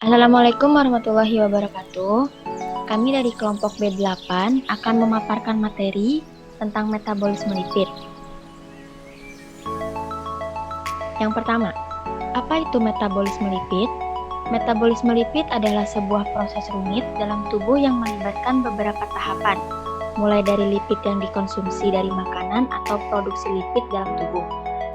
Assalamualaikum warahmatullahi wabarakatuh. Kami dari kelompok B8 akan memaparkan materi tentang metabolisme lipid. Yang pertama, apa itu metabolisme lipid? Metabolisme lipid adalah sebuah proses rumit dalam tubuh yang melibatkan beberapa tahapan, mulai dari lipid yang dikonsumsi dari makanan atau produksi lipid dalam tubuh,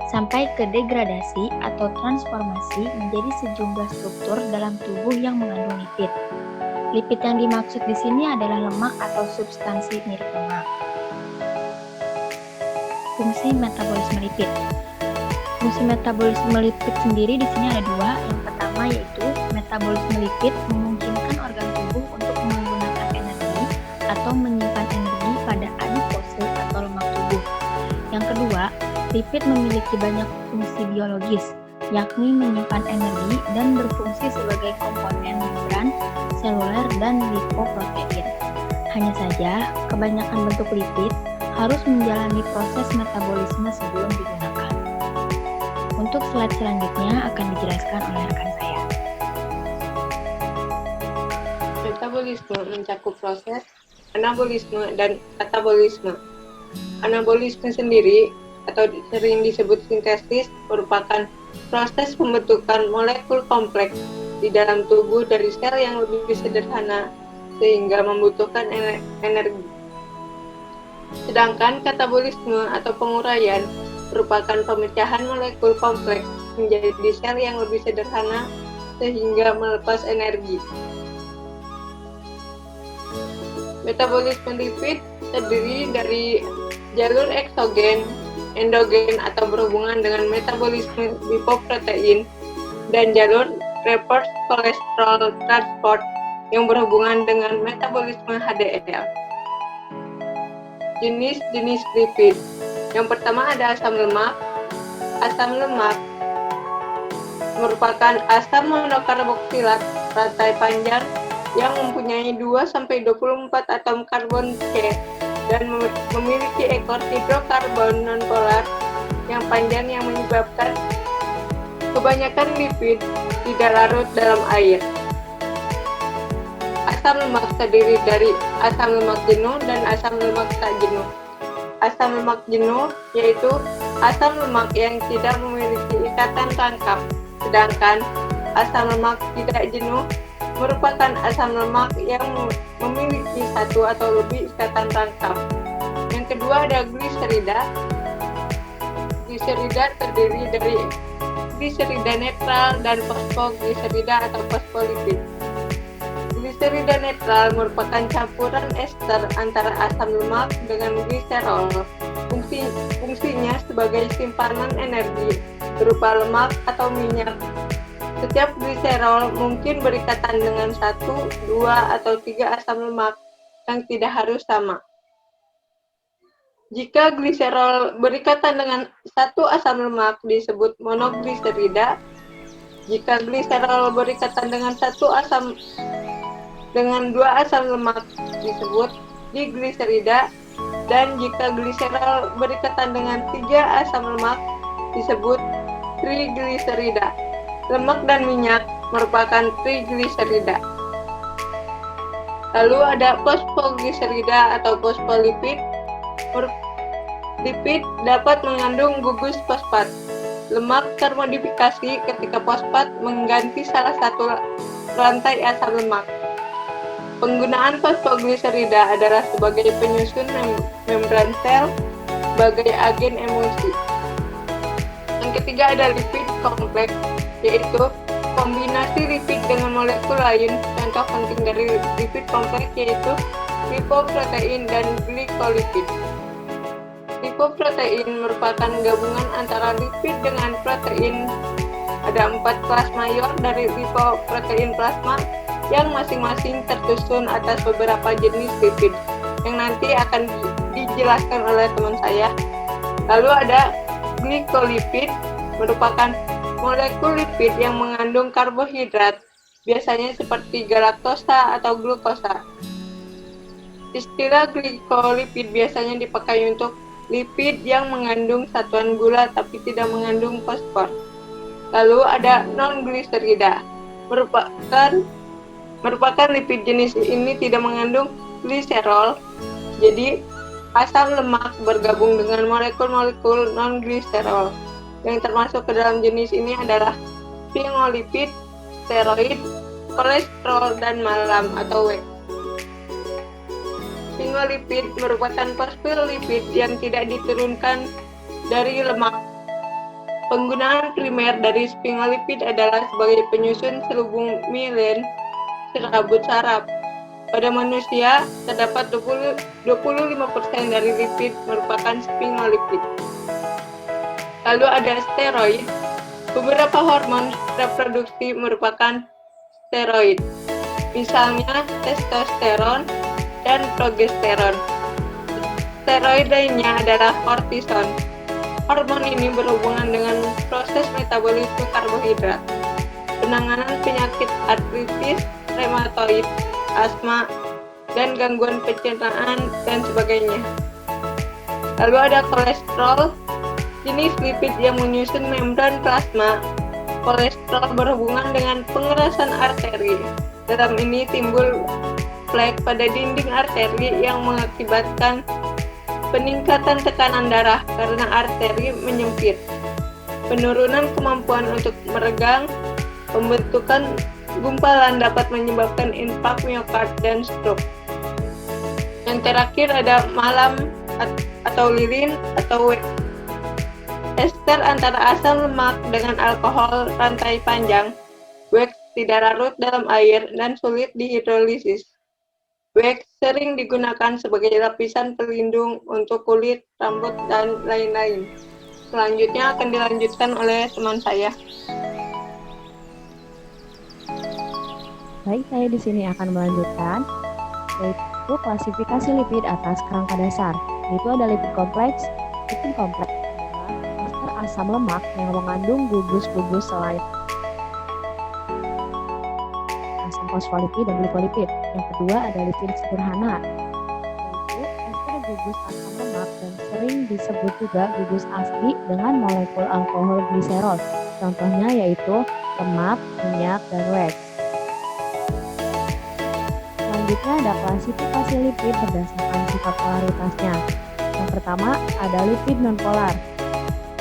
sampai ke degradasi atau transformasi menjadi sejumlah struktur dalam tubuh yang mengandung lipid. Lipid yang dimaksud di sini adalah lemak atau substansi mirip lemak. Fungsi metabolisme lipid. Fungsi metabolisme lipid sendiri di sini ada dua. Yang pertama yaitu metabolisme lipid memungkinkan organ tubuh untuk menggunakan energi atau menyimpan energi pada adipose atau lemak tubuh. Yang kedua, lipid memiliki banyak fungsi biologis, yakni menyimpan energi dan berfungsi sebagai komponen membran, seluler, dan lipoprotein. Hanya saja, kebanyakan bentuk lipid harus menjalani proses metabolisme sebelum digunakan. Untuk slide selanjutnya akan dijelaskan oleh rekan saya. Metabolisme mencakup proses anabolisme dan katabolisme. Anabolisme sendiri atau sering disebut sintesis merupakan proses pembentukan molekul kompleks di dalam tubuh dari sel yang lebih sederhana sehingga membutuhkan energi. Sedangkan katabolisme atau penguraian merupakan pemecahan molekul kompleks menjadi sel yang lebih sederhana sehingga melepas energi. Metabolisme lipid terdiri dari jalur eksogen, endogen atau berhubungan dengan metabolisme lipoprotein, dan jalur reverse cholesterol transport yang berhubungan dengan metabolisme HDL. Jenis-jenis lipid. Yang pertama ada asam lemak. Asam lemak merupakan asam monokarboksilat rantai panjang yang mempunyai 2-24 atom karbon C dan memiliki ekor hidrokarbon nonpolar yang panjang yang menyebabkan kebanyakan lipid tidak larut dalam air. Asam lemak terdiri dari asam lemak jenuh dan asam lemak tak jenuh. Asam lemak jenuh yaitu asam lemak yang tidak memiliki ikatan rangkap, sedangkan asam lemak tidak jenuh merupakan asam lemak yang memiliki satu atau lebih ikatan rangkap. Yang kedua ada gliserida. Gliserida terdiri dari gliserida netral dan fosfogliserida atau fosfolipid. Gliserida netral merupakan campuran ester antara asam lemak dengan gliserol. Fungsinya sebagai simpanan energi berupa lemak atau minyak. Setiap gliserol mungkin berikatan dengan 1, 2, atau 3 asam lemak yang tidak harus sama. Jika gliserol berikatan dengan 1 asam lemak disebut monogliserida. Jika gliserol berikatan dengan 2 asam lemak disebut digliserida, dan jika gliserol berikatan dengan 3 asam lemak disebut trigliserida. Lemak dan minyak merupakan trigliserida. Lalu ada fosfogliserida atau fosfolipid. Lipid dapat mengandung gugus fosfat. Lemak termodifikasi ketika fosfat mengganti salah satu rantai asam lemak. Penggunaan fosfogliserida adalah sebagai penyusun membran sel sebagai agen emulsi. Yang ketiga ada lipid kompleks, yaitu kombinasi lipid dengan molekul lain. Contoh penting dari lipid kompleks yaitu lipoprotein dan glikolipid. Lipoprotein merupakan gabungan antara lipid dengan protein. Ada 4 kelas mayor dari lipoprotein plasma yang masing-masing tersusun atas beberapa jenis lipid yang nanti akan dijelaskan oleh teman saya. Lalu ada glikolipid, merupakan molekul lipid yang mengandung karbohidrat, biasanya seperti galaktosa atau glukosa. Istilah glikolipid biasanya dipakai untuk lipid yang mengandung satuan gula tapi tidak mengandung fosfor. Lalu ada non-gliserida. merupakan lipid jenis ini tidak mengandung gliserol. Jadi asam lemak bergabung dengan molekul-molekul non-gliserol. Yang termasuk ke dalam jenis ini adalah sphingolipid, steroid, kolesterol, dan malam atau W. Sphingolipid merupakan fosfolipid yang tidak diturunkan dari lemak. Penggunaan primer dari sphingolipid adalah sebagai penyusun selubung myelin serabut saraf. Pada manusia, terdapat 25% dari lipid merupakan sphingolipid. Lalu ada steroid. Beberapa hormon reproduksi merupakan steroid, misalnya testosteron dan progesteron. Steroid lainnya adalah kortison. Hormon ini berhubungan dengan proses metabolisme karbohidrat, penanganan penyakit artritis, reumatoid, asma, dan gangguan pencernaan, dan sebagainya. Lalu ada kolesterol, jenis lipid yang menyusun membran plasma. Kolesterol berhubungan dengan pengerasan arteri. Dalam ini timbul flek pada dinding arteri yang mengakibatkan peningkatan tekanan darah karena arteri menyempit, penurunan kemampuan untuk meregang, pembentukan gumpalan dapat menyebabkan infark miokard dan stroke. Yang terakhir ada malam atau lilin atau W. Ester antara asam lemak dengan alkohol rantai panjang. Wax tidak larut dalam air dan sulit dihidrolisis. Wax sering digunakan sebagai lapisan pelindung untuk kulit, rambut, dan lain-lain. Selanjutnya akan dilanjutkan oleh teman saya. Baik, saya di sini akan melanjutkan, yaitu klasifikasi lipid atas kerangka dasar. Itu ada lipid kompleks. Lipid kompleks adalah ester asam lemak yang mengandung gugus-gugus selain asam fosfolipid dan glikolipid. Yang kedua ada lipid sederhana, yaitu ester gugus asam lemak dan sering disebut juga gugus asli dengan molekul alkohol gliserol. Contohnya yaitu lemak, minyak, dan wax. Selanjutnya ada klasifikasi lipid berdasarkan sifat polaritasnya. Yang pertama ada lipid nonpolar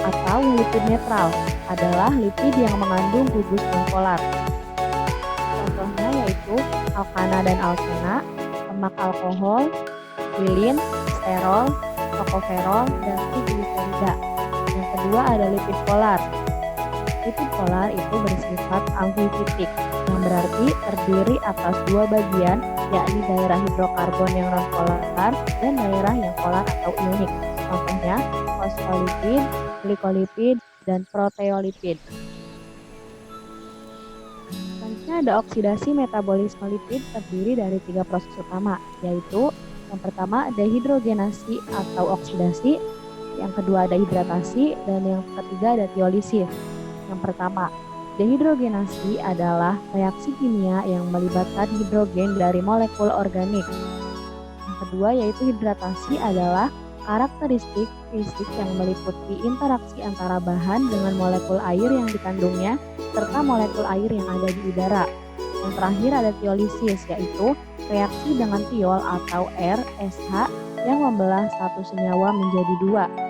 atau lipid netral, adalah lipid yang mengandung gugus nonpolar. Contohnya yaitu alkana dan alkena, lemak alkohol, lilin, sterol, tokoferol, dan trigliserida. Yang kedua ada lipid polar. Lipid polar itu bersifat amfifitik, yang berarti terdiri atas dua bagian, yakni daerah hidrokarbon yang non-polar dan daerah yang polar atau ionik. Contohnya fosfolipid, glikolipid, dan proteolipid. Selanjutnya ada oksidasi metabolisme lipid terdiri dari 3 proses utama, yaitu yang pertama dehidrogenasi atau oksidasi, yang kedua ada hidratasi, dan yang ketiga ada tiolisis. Yang pertama, dehidrogenasi adalah reaksi kimia yang melibatkan hidrogen dari molekul organik. Yang kedua yaitu hidratasi adalah karakteristik fisik yang meliputi interaksi antara bahan dengan molekul air yang dikandungnya serta molekul air yang ada di udara. Yang terakhir ada tiolisis, yaitu reaksi dengan tiol atau air SH yang membelah satu senyawa menjadi 2.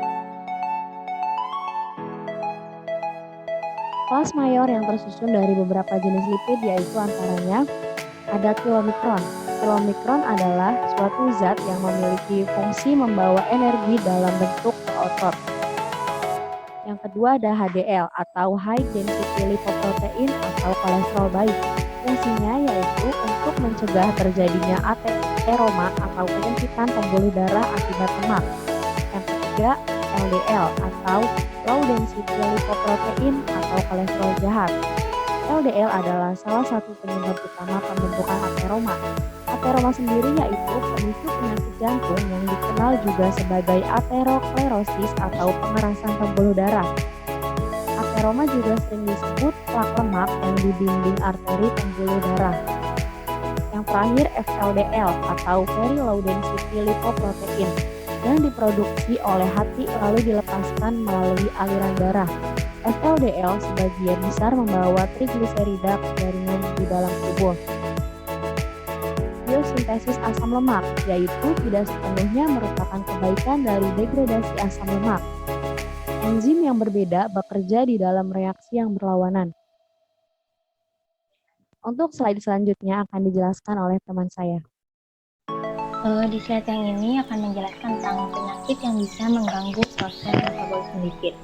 Kelas mayor yang tersusun dari beberapa jenis lipid yaitu antaranya ada kilomikron. Kilomikron adalah suatu zat yang memiliki fungsi membawa energi dalam bentuk otot. Yang kedua ada HDL atau High Density Lipoprotein atau kolesterol baik. Fungsinya yaitu untuk mencegah terjadinya ateroma atau penyempitan pembuluh darah akibat lemak. Yang ketiga LDL atau Low Density Lipoprotein atau kolesterol jahat. LDL adalah salah satu penyebab utama pembentukan ateroma. Ateroma sendiri yaitu pemicu penyakit jantung yang dikenal juga sebagai aterosklerosis atau pengerasan pembuluh darah. Ateroma juga sering disebut plak lemak yang di dinding arteri pembuluh darah. Yang terakhir FLDL atau Very Low Density Lipoprotein yang diproduksi oleh hati lalu dilepaskan melalui aliran darah. FLDL sebagian besar membawa trigliserida ke jaringan di dalam tubuh. Biosintesis asam lemak, yaitu tidak sepenuhnya merupakan kebaikan dari degradasi asam lemak. Enzim yang berbeda bekerja di dalam reaksi yang berlawanan. Untuk slide selanjutnya akan dijelaskan oleh teman saya. Di slide yang ini akan menjelaskan tentang penyakit yang bisa mengganggu proses metabolisme lipid.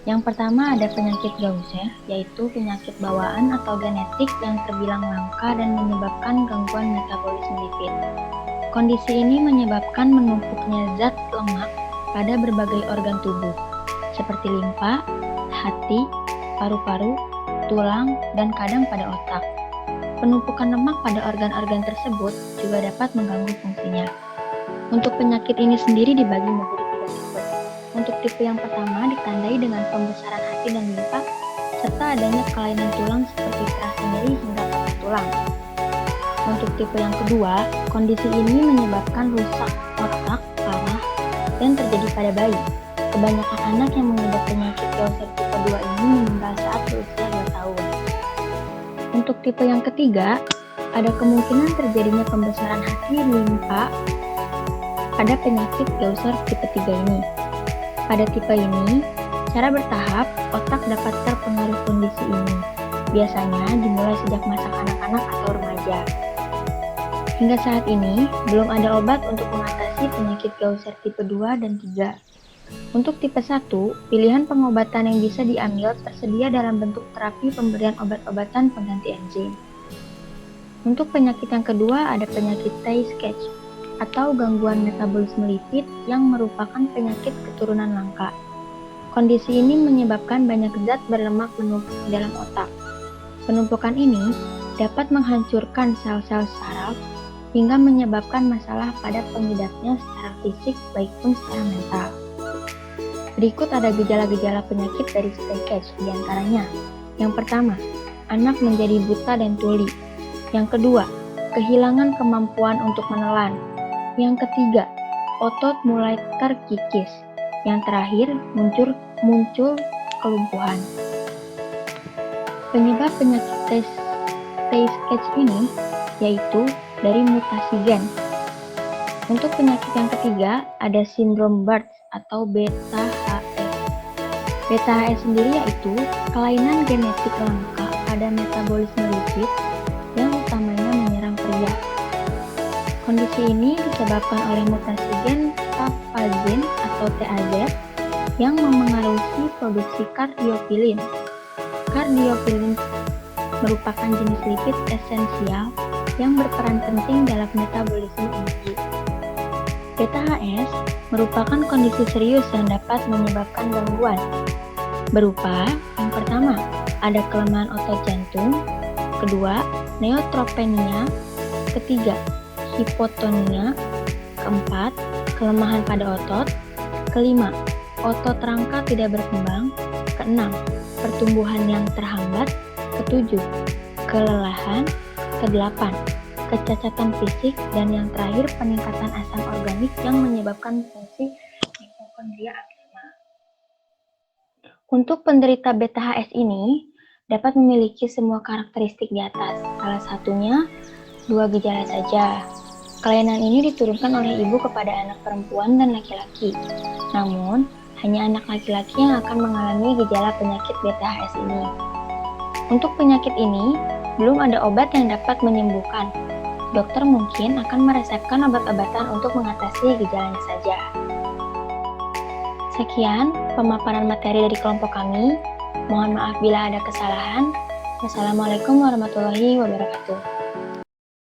Yang pertama ada penyakit Gaucher, yaitu penyakit bawaan atau genetik yang terbilang langka dan menyebabkan gangguan metabolisme lipid. Kondisi ini menyebabkan menumpuknya zat lemak pada berbagai organ tubuh, seperti limfa, hati, paru-paru, tulang, dan kadang pada otak. Penumpukan lemak pada organ-organ tersebut juga dapat mengganggu fungsinya. Untuk penyakit ini sendiri dibagi menjadi 3 tipe. Untuk tipe yang pertama ditandai dengan pembesaran hati dan limfa, serta adanya kelainan tulang seperti terasa nyeri hingga patah tulang. Untuk tipe yang kedua, kondisi ini menyebabkan rusak otak parah dan terjadi pada bayi. Kebanyakan anak yang mengidap penyakit Gaucher tipe 2 ini meninggal saat berusia 2 tahun. Untuk tipe yang ketiga, ada kemungkinan terjadinya pembesaran hati limfa pada penyakit Gaucher tipe 3 ini. Pada tipe ini, secara bertahap, otak dapat terpengaruh kondisi ini. Biasanya dimulai sejak masa kanak-kanak atau remaja. Hingga saat ini, belum ada obat untuk mengatasi penyakit Gaucher tipe 2 dan 3. Untuk tipe 1, pilihan pengobatan yang bisa diambil tersedia dalam bentuk terapi pemberian obat-obatan pengganti enzim. Untuk penyakit yang kedua ada penyakit Tay-Sachs atau gangguan metabolisme lipid yang merupakan penyakit keturunan langka. Kondisi ini menyebabkan banyak zat berlemak menumpuk di dalam otak. Penumpukan ini dapat menghancurkan sel-sel saraf hingga menyebabkan masalah pada pengidapnya secara fisik maupun secara mental. Berikut ada gejala-gejala penyakit dari Tay-Sachs diantaranya. Yang pertama, anak menjadi buta dan tuli. Yang kedua, kehilangan kemampuan untuk menelan. Yang ketiga, otot mulai terkikis. Yang terakhir, muncul kelumpuhan. Penyebab penyakit Tay-Sachs ini yaitu dari mutasi gen. Untuk penyakit yang ketiga, ada sindrom Barth atau beta-HS. Beta-HS sendiri yaitu kelainan genetik langka pada metabolisme lipid yang utamanya menyerang pria. Kondisi ini disebabkan oleh mutasi gen staphylogen atau TAZ yang memengaruhi produksi kardiopilin. Kardiopilin merupakan jenis lipid esensial yang berperan penting dalam metabolisme energi. Beta-HS merupakan kondisi serius yang dapat menyebabkan gangguan berupa yang pertama, ada kelemahan otot jantung, kedua, neutropenia, ketiga, hipotonia, keempat, kelemahan pada otot, kelima, otot rangka tidak berkembang, keenam, pertumbuhan yang terhambat, ketujuh, kelelahan, kedelapan, kecacatan fisik, dan yang terakhir peningkatan asam organik yang menyebabkan fungsi mitokondria aktif. Untuk penderita beta-HS ini dapat memiliki semua karakteristik di atas, salah satunya 2 gejala saja. Kelainan ini diturunkan oleh ibu kepada anak perempuan dan laki-laki. Namun, hanya anak laki-laki yang akan mengalami gejala penyakit beta-HS ini. Untuk penyakit ini, belum ada obat yang dapat menyembuhkan. Dokter mungkin akan meresepkan obat-obatan untuk mengatasi gejalanya saja. Sekian pemaparan materi dari kelompok kami. Mohon maaf bila ada kesalahan. Wassalamualaikum warahmatullahi wabarakatuh.